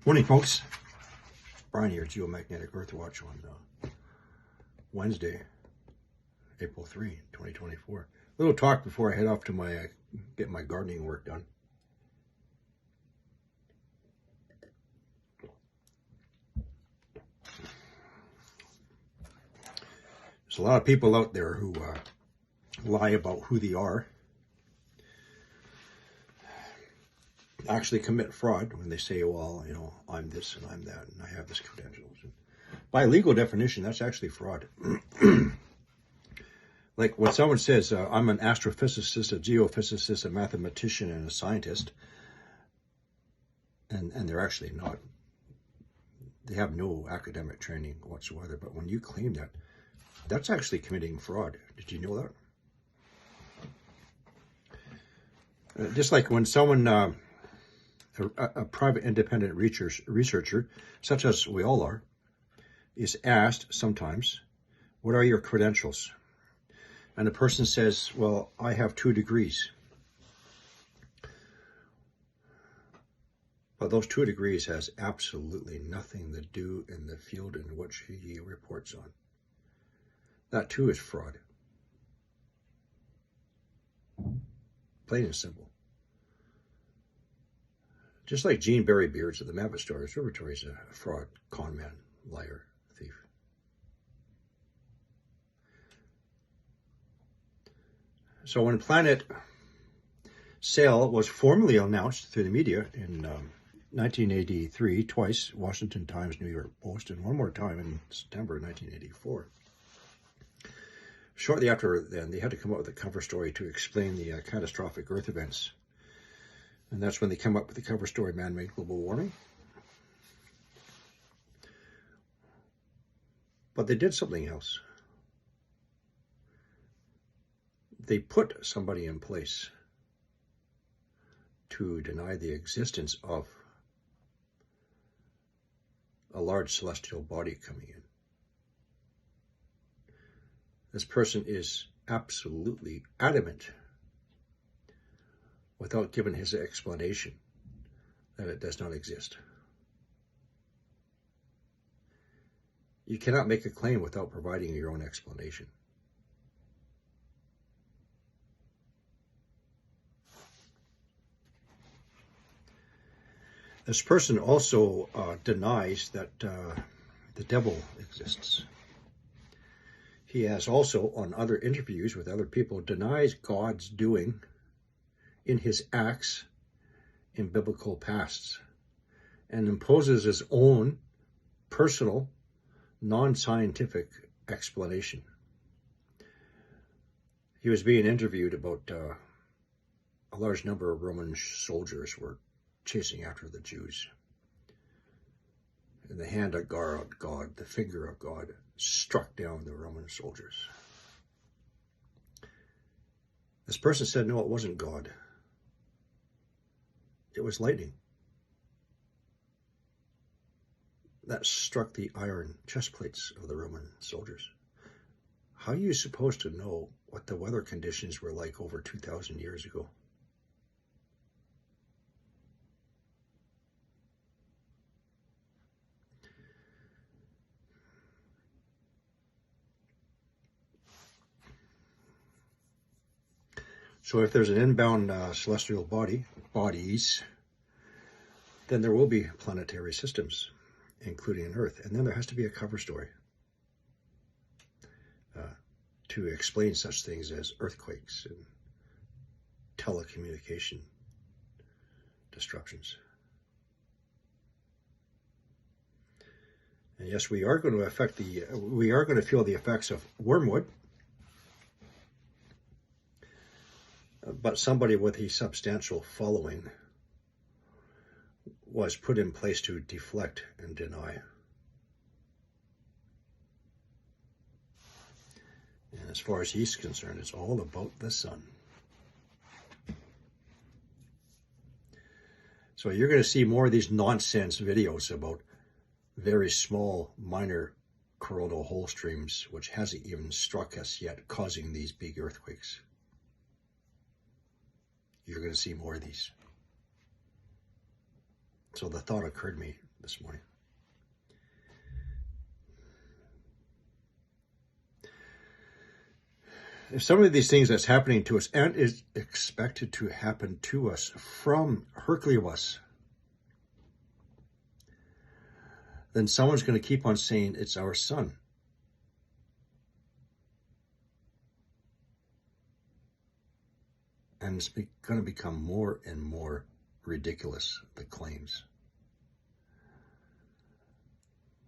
Morning, folks. Brian here, Geomagnetic Earthwatch on Wednesday, April 3, 2024. Little talk before I head off to get my gardening work done. There's a lot of people out there who lie about who they are, actually commit fraud when they say, well, I'm this and I'm that and I have this credentials. By legal definition, that's actually fraud. Like when someone says, I'm an astrophysicist, a geophysicist, a mathematician, and a scientist, and they're actually not. They have no academic training whatsoever. But when you claim that, that's actually committing fraud. Did you know that? Just like when someone, a private independent researcher, such as we all are, is asked sometimes, what are your credentials? And the person says, well, I have 2 degrees. But those 2 degrees has absolutely nothing to do in the field in which he reports on. That too is fraud. Plain and simple. Just like Gene Barry Beards of the Maverick Story, Observatory is a fraud, con man, liar, thief. So when Planet Sail was formally announced through the media in 1983, twice, Washington Times, New York Post, and one more time in September 1984. Shortly after then, they had to come up with a cover story to explain the catastrophic Earth events. And that's when they come up with the cover story, Man-Made Global Warming. But they did something else. They put somebody in place to deny the existence of a large celestial body coming in. This person is absolutely adamant, without giving his explanation, that it does not exist. You cannot make a claim without providing your own explanation. This person also denies that the devil exists. He has also, on other interviews with other people, denies God's doing in his acts in biblical pasts, and imposes his own personal, non-scientific explanation. He was being interviewed about a large number of Roman soldiers were chasing after the Jews. And the hand of God, the finger of God, struck down the Roman soldiers. This person said, no, it wasn't God. It was lightning that struck the iron chest plates of the Roman soldiers. How are you supposed to know what the weather conditions were like over 2,000 years ago? So if there's an inbound celestial bodies, then there will be planetary systems, including an Earth. And then there has to be a cover story to explain such things as earthquakes and telecommunication disruptions. And yes, we are going to feel the effects of wormwood. But somebody with a substantial following was put in place to deflect and deny. And as far as he's concerned, it's all about the sun. So you're going to see more of these nonsense videos about very small, minor coronal hole streams, which hasn't even struck us yet, causing these big earthquakes. You're going to see more of these. So the thought occurred to me, this morning. If some of these things that's happening to us and is expected to happen to us from Herculeus, then someone's going to keep on saying it's our son. And it's going to become more and more ridiculous, the claims.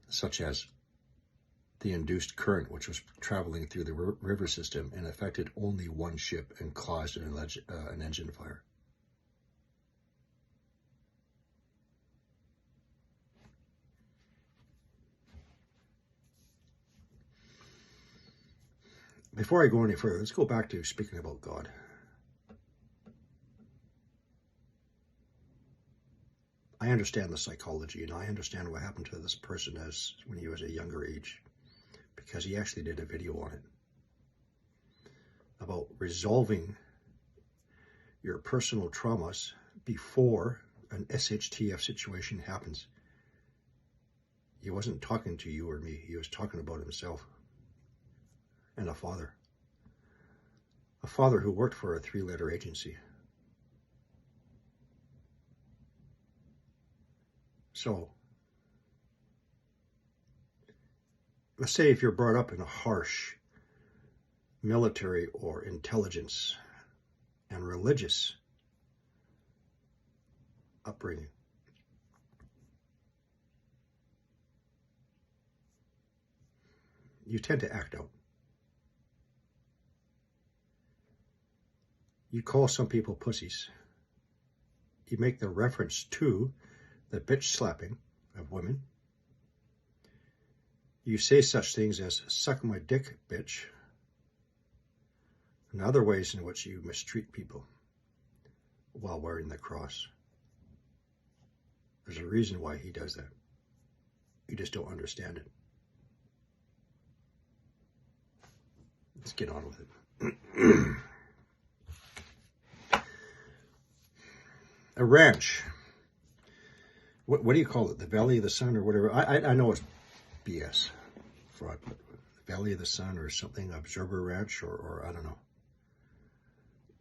Such as the induced current, which was traveling through the river system and affected only one ship and caused an engine fire. Before I go any further, let's go back to speaking about God. I understand the psychology, and I understand what happened to this person when he was a younger age, because he actually did a video on it about resolving your personal traumas before an SHTF situation happens. He wasn't talking to you or me. He was talking about himself and a father who worked for a 3-letter agency. So, let's say if you're brought up in a harsh military or intelligence and religious upbringing, you tend to act out. You call some people pussies. You make the reference to the bitch slapping of women. You say such things as, suck my dick, bitch, and other ways in which you mistreat people while wearing the cross. There's a reason why he does that. You just don't understand it. Let's get on with it. A ranch. What do you call it? The Valley of the Sun or whatever? I know it's BS. Fraud. Valley of the Sun or something. Observer Ranch or I don't know.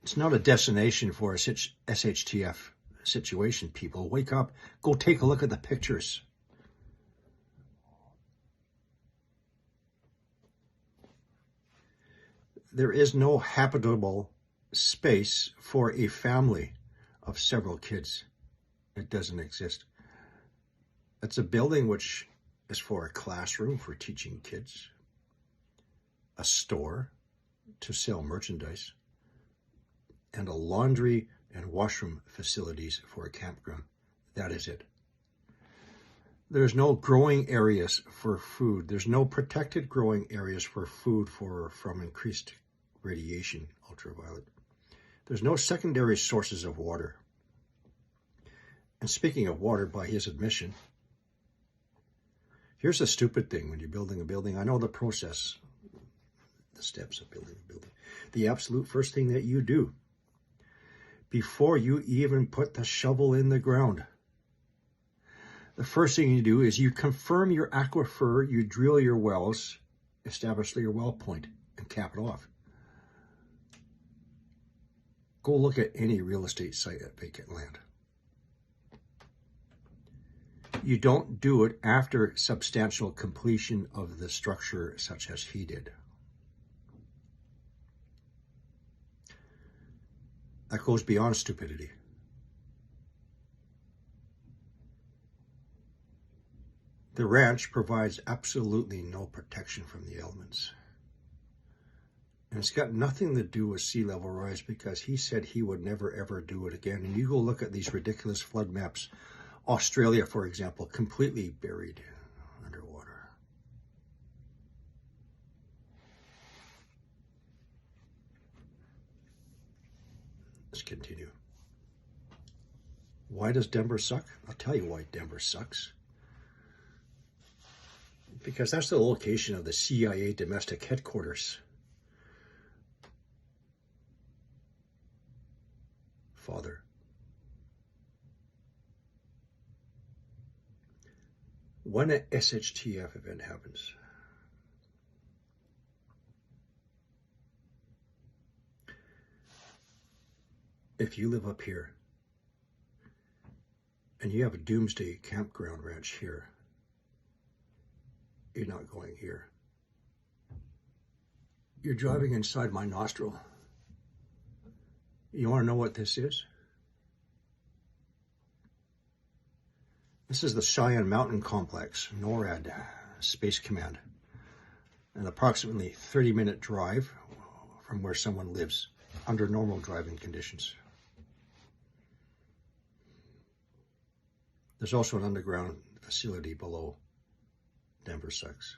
It's not a destination for a SHTF situation, people. Wake up. Go take a look at the pictures. There is no habitable space for a family of several kids. It doesn't exist. It's a building which is for a classroom for teaching kids, a store to sell merchandise, and a laundry and washroom facilities for a campground. That is it. There's no growing areas for food. There's no protected growing areas for food from increased radiation, ultraviolet. There's no secondary sources of water. And speaking of water, by his admission, here's the stupid thing when you're building a building. I know the process, the steps of building a building. The absolute first thing that you do before you even put the shovel in the ground, the first thing you do is you confirm your aquifer, you drill your wells, establish your well point, and cap it off. Go look at any real estate site at vacant land. You don't do it after substantial completion of the structure such as he did. That goes beyond stupidity. The ranch provides absolutely no protection from the elements. And it's got nothing to do with sea level rise, because he said he would never ever do it again. And you go look at these ridiculous flood maps. Australia, for example, completely buried underwater. Let's continue. Why does Denver suck? I'll tell you why Denver sucks. Because that's the location of the CIA domestic headquarters. Father. when an SHTF event happens, if you live up here and you have a doomsday campground ranch here, you're not going here. You're driving inside my nostril. You want to know what this is? This is the Cheyenne Mountain Complex, NORAD Space Command. An approximately 30-minute drive from where someone lives under normal driving conditions. There's also an underground facility below Denver Sex.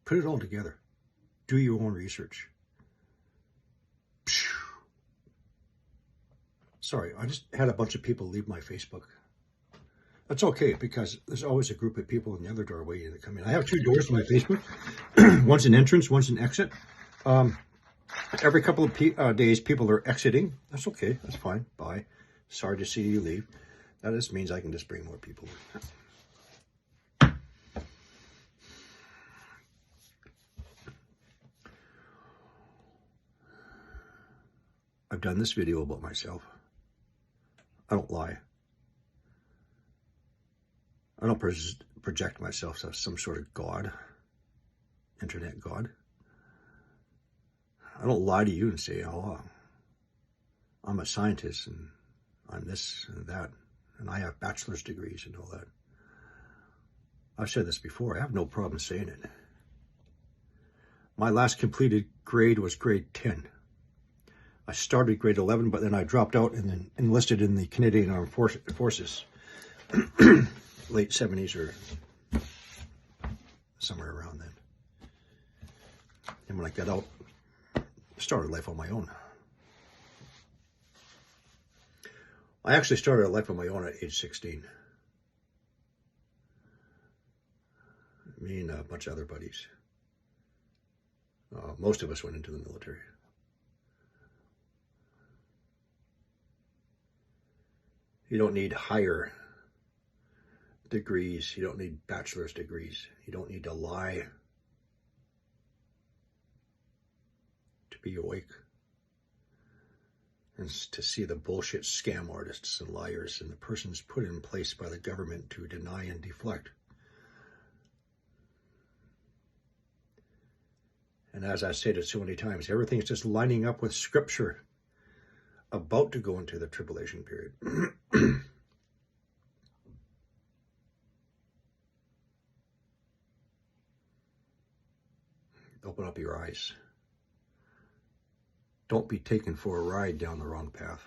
Put it all together. Do your own research. Sorry, I just had a bunch of people leave my Facebook. That's okay, because there's always a group of people in the other door waiting to come in. I have 2 doors to my Facebook. One's an entrance, one's an exit. Every couple of days, people are exiting. That's okay. That's fine. Bye. Sorry to see you leave. That just means I can just bring more people in. I've done this video about myself. I don't lie. I don't project myself as some sort of god, internet god. I don't lie to you and say, oh, I'm a scientist and I'm this and that, and I have bachelor's degrees and all that. I've said this before. I have no problem saying it. My last completed grade was grade 10. I started grade 11, but then I dropped out and then enlisted in the Canadian Armed Forces. Late 70s or somewhere around then. And when I got out, I started life on my own. I actually started a life on my own at age 16. Me and a bunch of other buddies. Most of us went into the military. You don't need higher degrees. You don't need bachelor's degrees. You don't need to lie to be awake and to see the bullshit scam artists and liars and the persons put in place by the government to deny and deflect. And as I stated so many times, everything's just lining up with scripture about to go into the tribulation period. Open up your eyes. Don't be taken for a ride down the wrong path.